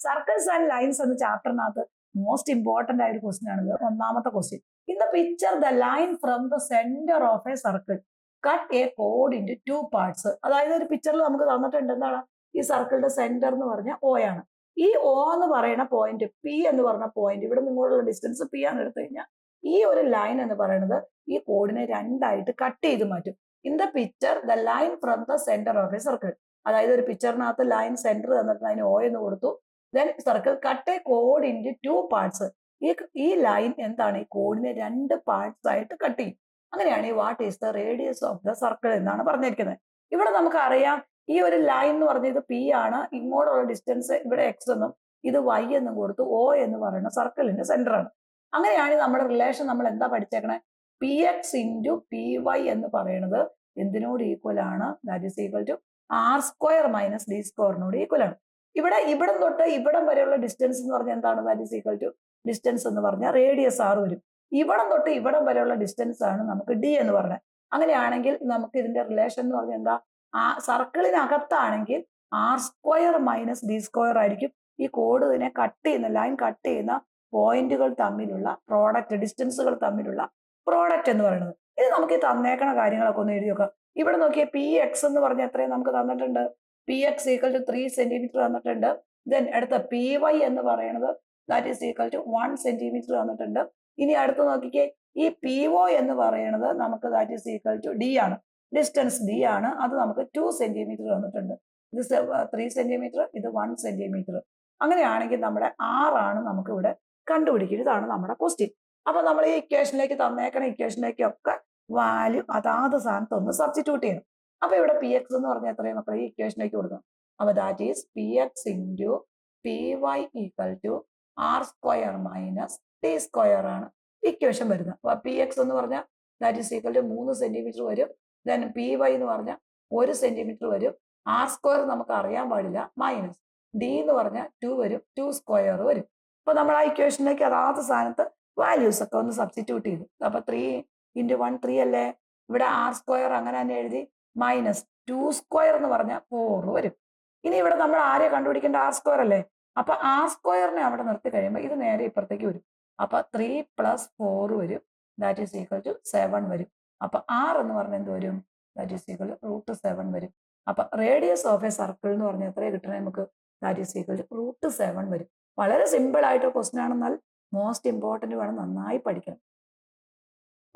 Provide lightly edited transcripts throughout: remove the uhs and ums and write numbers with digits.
Circles and lines എന്ന ചാപ്റ്ററിനകത്ത് most important ആയ ഒരു ക്വസ്റ്റ്യൻ ആണിത്. ഒന്നാമത്തെ question. In the picture the line from the centre of A circle cut A code in two parts. അതായത് ഒരു പിക്ചറിൽ നമുക്ക് തന്നിട്ടുണ്ട് എന്താണ്, ഈ സർക്കിളിന്റെ സെന്റർ എന്ന് പറഞ്ഞ O ആണ്. ഈ O എന്ന് പറയുന്ന പോയിന്റ്, പി എന്ന് പറഞ്ഞ പോയിന്റ്, ഇവിടെ നിങ്ങളുള്ള ഡിസ്റ്റൻസ് പി ആണ് എടുത്തു കഴിഞ്ഞാൽ ഈ ഒരു ലൈൻ എന്ന് പറയുന്നത് ഈ കോഡിനെ രണ്ടായിട്ട് കട്ട് ചെയ്ത് മാറ്റും. In the picture the line from the centre of A circle. അതായത് ഒരു പിക്ചറിനകത്ത് ലൈൻ സെന്റർ തന്നിട്ട് അതിന് O എന്ന് കൊടുത്തു. Then circle cut A code in two parts. ഈ ലൈൻ എന്താണ്, ഈ കോഡിനെ രണ്ട് പാർട്സ് ആയിട്ട് കട്ട് ചെയ്യും. അങ്ങനെയാണ് ഈ what is the radius of the circle എന്നാണ് പറഞ്ഞിരിക്കുന്നത്. ഇവിടെ നമുക്ക് അറിയാം ഈ ഒരു ലൈൻ എന്ന് പറഞ്ഞ ഇത് പി ആണ്, ഇങ്ങോട്ടുള്ള ഡിസ്റ്റൻസ് ഇവിടെ എക്സ് എന്നും ഇത് വൈ എന്നും കൊടുത്തു. O എന്ന് പറയുന്ന സർക്കിളിന്റെ സെന്റർ ആണ്. അങ്ങനെയാണ് നമ്മുടെ റിലേഷൻ നമ്മൾ എന്താ പഠിച്ചേക്കണേ, P X into P Y എന്ന് പറയുന്നത് എന്തിനോട് ഈക്വൽ ആണ്, that is equal to R square minus D സ്ക്വയറിനോട് ഈക്വൽ ആണ്. ഇവിടം തൊട്ട് ഇവിടം വരെയുള്ള ഡിസ്റ്റൻസ് എന്ന് പറഞ്ഞാൽ എന്താണ്, that is equal to distance എന്ന് പറഞ്ഞാൽ റേഡിയസ് ആർ വരും. ഇവിടം തൊട്ട് ഇവിടം വരെയുള്ള ഡിസ്റ്റൻസ് ആണ് നമുക്ക് ഡി എന്ന് പറഞ്ഞത്. അങ്ങനെയാണെങ്കിൽ നമുക്ക് ഇതിന്റെ റിലേഷൻ എന്ന് പറഞ്ഞാൽ എന്താ, ആ സർക്കിളിനകത്താണെങ്കിൽ R square minus D square ആയിരിക്കും ഈ കോഡിനെ കട്ട് ചെയ്യുന്ന ലൈൻ കട്ട് ചെയ്യുന്ന പോയിന്റുകൾ തമ്മിലുള്ള പ്രോഡക്റ്റ്, ഡിസ്റ്റൻസുകൾ തമ്മിലുള്ള പ്രോഡക്റ്റ് എന്ന് പറയുന്നത്. ഇത് നമുക്ക് ഈ തന്നേക്കണ കാര്യങ്ങളൊക്കെ ഒന്ന് എഴുതി വെക്കാം. ഇവിടെ നോക്കിയ പി എക്സ് എന്ന് പറഞ്ഞ എത്രയും നമുക്ക് തന്നിട്ടുണ്ട്, P X equal to 3 centimetre തന്നിട്ടുണ്ട്. ദെൻ അടുത്ത പി വൈ എന്ന് പറയുന്നത് that is equal to 1 centimetre തന്നിട്ടുണ്ട്. ഇനി അടുത്ത് നോക്കിക്കേ, ഈ പി ഒ എന്ന് പറയുന്നത് നമുക്ക് that is equal to D ആണ്, ഡിസ്റ്റൻസ് ഡി ആണ്. അത് നമുക്ക് 2 സെന്റിമീറ്റർ തന്നിട്ടുണ്ട്. ഇത് 3 സെന്റിമീറ്റർ, ഇത് 1 സെന്റിമീറ്റർ. അങ്ങനെയാണെങ്കിൽ നമ്മുടെ ആണ് നമുക്ക് ഇവിടെ കണ്ടുപിടിക്കുക. ഇതാണ് നമ്മുടെ ക്വസ്റ്റ്യൻ. അപ്പൊ നമ്മൾ ഈ ഇക്വേഷനിലേക്ക് തന്നേക്കണ ഇക്വേഷനിലേക്കൊക്കെ വാല്യൂ അതാത് സ്ഥാനത്ത് ഒന്ന് സബ്സ്റ്റിറ്റ്യൂട്ട് ചെയ്യണം. അപ്പൊ ഇവിടെ പി എക്സ് എന്ന് പറഞ്ഞാൽ എത്രയും മക്കളെ ഈ ഇക്വേഷനിലേക്ക് കൊടുക്കണം. അപ്പൊ that is P X into P Y equal to R square minus T square ആണ് ഇക്വേഷൻ വരുന്നത്. അപ്പൊ പി എക്സ് എന്ന് പറഞ്ഞാൽ that is equal to 3 centimetre വരും. ദെൻ പി വൈ എന്ന് പറഞ്ഞാൽ 1 സെന്റിമീറ്റർ വരും. ആർ സ്ക്വയർ നമുക്ക് അറിയാൻ പാടില്ല, മൈനസ് ഡി എന്ന് പറഞ്ഞാൽ 2 വരും, 2 സ്ക്വയർ വരും. അപ്പൊ നമ്മൾ ആ ഇക്വേഷനിലേക്ക് അതാത് സ്ഥാനത്ത് വാല്യൂസ് ഒക്കെ ഒന്ന് സബ്സ്റ്റിറ്റ്യൂട്ട് ചെയ്തു. അപ്പൊ 3 ഇൻറ്റു 1 3 അല്ലേ, ഇവിടെ ആർ സ്ക്വയർ അങ്ങനെ തന്നെ എഴുതി, മൈനസ് 2 സ്ക്വയർ എന്ന് പറഞ്ഞാൽ 4 വരും. ഇനി ഇവിടെ നമ്മൾ ആരെ കണ്ടുപിടിക്കേണ്ട, ആർ സ്ക്വയർ അല്ലേ. അപ്പൊ ആർ സ്ക്വയറിനെ അവിടെ നിർത്തി കഴിയുമ്പോൾ ഇത് നേരെ ഇപ്പുറത്തേക്ക് വരും. അപ്പൊ 3 + 4 വരും, ദാറ്റ് ഈസ് ഈക്വൽ ടു 7 വരും. അപ്പൊ ആർ എന്ന് പറഞ്ഞാൽ എന്ത് വരും, ദാറ്റ് ഈസ് ഈക്വൽ ടു √7 വരും. അപ്പൊ റേഡിയസ് ഓഫ് എ സർക്കിൾ എന്ന് പറഞ്ഞാൽ എത്രയാണ് കിട്ടണേ നമുക്ക്, ദാറ്റ് ഈസ് ഈക്വൽ ടു √7 വരും. വളരെ സിമ്പിൾ ആയിട്ട് ക്വസ്റ്റ്യൻ ആണെന്നാൽ മോസ്റ്റ് ഇമ്പോർട്ടന്റ് വേണം, നന്നായി പഠിക്കണം.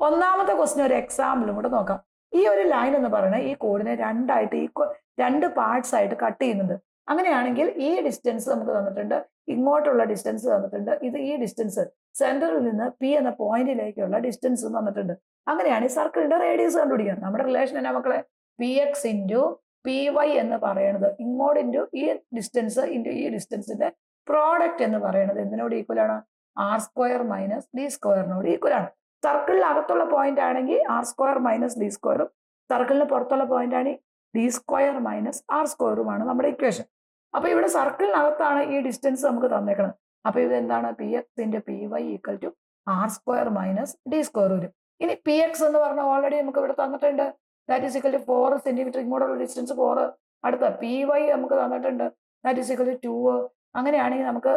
ഒന്നാമത്തെ ക്വസ്റ്റ്യൻ ഒരു എക്സാമ്പിളും കൂടെ നോക്കാം. ഈ ഒരു ലൈൻ എന്ന് പറയുന്നത് ഈ കോഡിനെ രണ്ടായിട്ട് രണ്ട് പാർട്സ് ആയിട്ട് കട്ട് ചെയ്യുന്നുണ്ട്. അങ്ങനെയാണെങ്കിൽ ഈ ഡിസ്റ്റൻസ് നമുക്ക് തന്നിട്ടുണ്ട്, ഇങ്ങോട്ടുള്ള ഡിസ്റ്റൻസ് തന്നിട്ടുണ്ട്, ഇത് ഈ ഡിസ്റ്റൻസ് സെന്ററിൽ നിന്ന് പി എന്ന പോയിന്റിലേക്കുള്ള ഡിസ്റ്റൻസ് തന്നിട്ടുണ്ട്. അങ്ങനെയാണ് ഈ സർക്കിളിന്റെ റേഡിയസ് കണ്ടുപിടിക്കുക. നമ്മുടെ റിലേഷൻ എന്നാ മക്കളെ, P X into P Y എന്ന് പറയുന്നത് ഇങ്ങോട്ട് ഇൻറ്റു ഈ ഡിസ്റ്റൻസ് ഇൻറ്റു ഈ ഡിസ്റ്റൻസിന്റെ പ്രോഡക്റ്റ് എന്ന് പറയുന്നത് എന്തിനോട് ഈക്വൽ ആണ്, ആർ സ്ക്വയർ മൈനസ് ഡി സ്ക്വയറിനോട് ഈക്വൽ ആണ്. സർക്കിളിന് അകത്തുള്ള പോയിന്റ് ആണെങ്കിൽ ആർ സ്ക്വയർ മൈനസ് ഡി സ്ക്വയറും, സർക്കിളിന് പുറത്തുള്ള പോയിന്റ് ആണെങ്കിൽ ഡി സ്ക്വയർ മൈനസ് ആർ സ്ക്വയറുമാണ് നമ്മുടെ ഇക്വേഷൻ. അപ്പൊ ഇവിടെ സർക്കിളിനകത്താണ് ഈ ഡിസ്റ്റൻസ് നമുക്ക് തന്നേക്കുന്നത്. അപ്പൊ ഇത് എന്താണ്, P X into P Y equal to R square minus D square വരും. ഇനി പി എക്സ് എന്ന് പറഞ്ഞാൽ ഓൾറെഡി നമുക്ക് ഇവിടെ തന്നിട്ടുണ്ട്, that is equal to 4 centimetre, ഇങ്ങോട്ടുള്ള ഡിസ്റ്റൻസ് 4. അടുത്ത പി വൈ നമുക്ക് തന്നിട്ടുണ്ട്, ദാറ്റ് ഈസ് ഈക്വൽ ടു 2. അങ്ങനെയാണെങ്കിൽ നമുക്ക്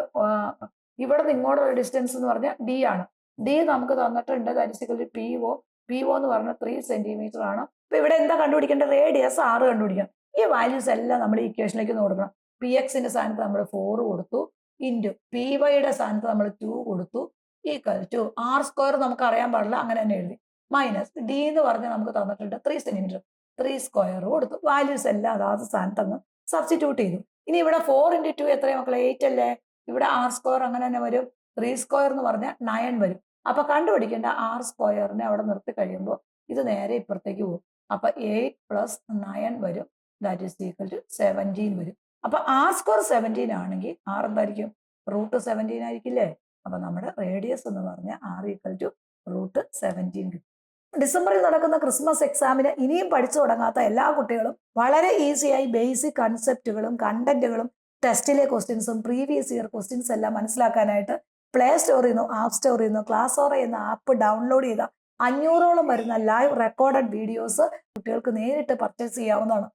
ഇവിടെ നിന്ന് ഇങ്ങോട്ടുള്ള ഡിസ്റ്റൻസ് എന്ന് പറഞ്ഞാൽ ഡി ആണ്. ഡി നമുക്ക് തന്നിട്ടുണ്ട്, that is equal to P O. P O എന്ന് പറഞ്ഞാൽ 3 സെന്റിമീറ്റർ ആണ്. അപ്പൊ ഇവിടെ എന്താ കണ്ടുപിടിക്കേണ്ട, റേഡിയസ് 6 കണ്ടുപിടിക്കാം. ഈ വാല്യൂസ് എല്ലാം നമ്മൾ ഈ ഇക്വേഷനിലേക്ക് കൊടുക്കണം. പി എക്സിന്റെ സ്ഥാനത്ത് നമ്മൾ 4 കൊടുത്തു, ഇൻറ്റു പി വൈയുടെ സ്ഥാനത്ത് നമ്മൾ 2 കൊടുത്തു, ഈക്വൽ ടു ആർ സ്ക്വയർ നമുക്ക് അറിയാൻ പാടില്ല, അങ്ങനെ തന്നെ എഴുതി, മൈനസ് ഡി എന്ന് പറഞ്ഞാൽ നമുക്ക് തന്നിട്ടുണ്ട് 3 സെന്റിമീറ്റർ, 3 സ്ക്വയർ കൊടുത്തു. വാല്യൂസ് എല്ലാം അതാത് സ്ഥാനത്ത് അങ്ങ് സബ്സ്റ്റിറ്റ്യൂട്ട് ചെയ്തു. ഇനി ഇവിടെ 4 × 2 എത്രയും മക്കളെ, 8 അല്ലേ. ഇവിടെ ആർ സ്ക്വയർ അങ്ങനെ തന്നെ വരും, 3 സ്ക്വയർ എന്ന് പറഞ്ഞാൽ 9 വരും. അപ്പൊ കണ്ടുപിടിക്കേണ്ട ആർ സ്ക്വയറിനെ അവിടെ നിർത്തി കഴിയുമ്പോൾ ഇത് നേരെ ഇപ്പുറത്തേക്ക് പോകും. അപ്പൊ 8 + 9 വരും, ദാറ്റ് ഈസ് ഈക്വൽ ടു 17 വരും. അപ്പൊ ആർ സ്ക്വയർ 17 ആണെങ്കിൽ ആർ എന്തായിരിക്കും, √17 ആയിരിക്കില്ലേ. അപ്പൊ നമ്മുടെ റേഡിയസ് എന്ന് പറഞ്ഞാൽ ആർ ഈക്വൽ ടു √17 കിട്ടും. ഡിസംബറിൽ നടക്കുന്ന ക്രിസ്മസ് എക്സാമിന് ഇനിയും പഠിച്ചു തുടങ്ങാത്ത എല്ലാ കുട്ടികളും വളരെ ഈസിയായി ബേസിക് കൺസെപ്റ്റുകളും കണ്ടന്റുകളും ടെസ്റ്റിലെ ക്വസ്റ്റ്യൻസും പ്രീവിയസ് ഇയർ ക്വസ്റ്റ്യൻസ് എല്ലാം മനസ്സിലാക്കാനായിട്ട് പ്ലേ സ്റ്റോറിൽ നിന്നോ ആപ്പ് സ്റ്റോറിൽ നിന്നോ ക്ലാസ്സോറ എന്ന ആപ്പ് ഡൗൺലോഡ് ചെയ്ത 500ഓളം വരുന്ന ലൈവ് റെക്കോർഡഡ് വീഡിയോസ് കുട്ടികൾക്ക് നേരിട്ട് പർച്ചേസ് ചെയ്യാവുന്നതാണ്.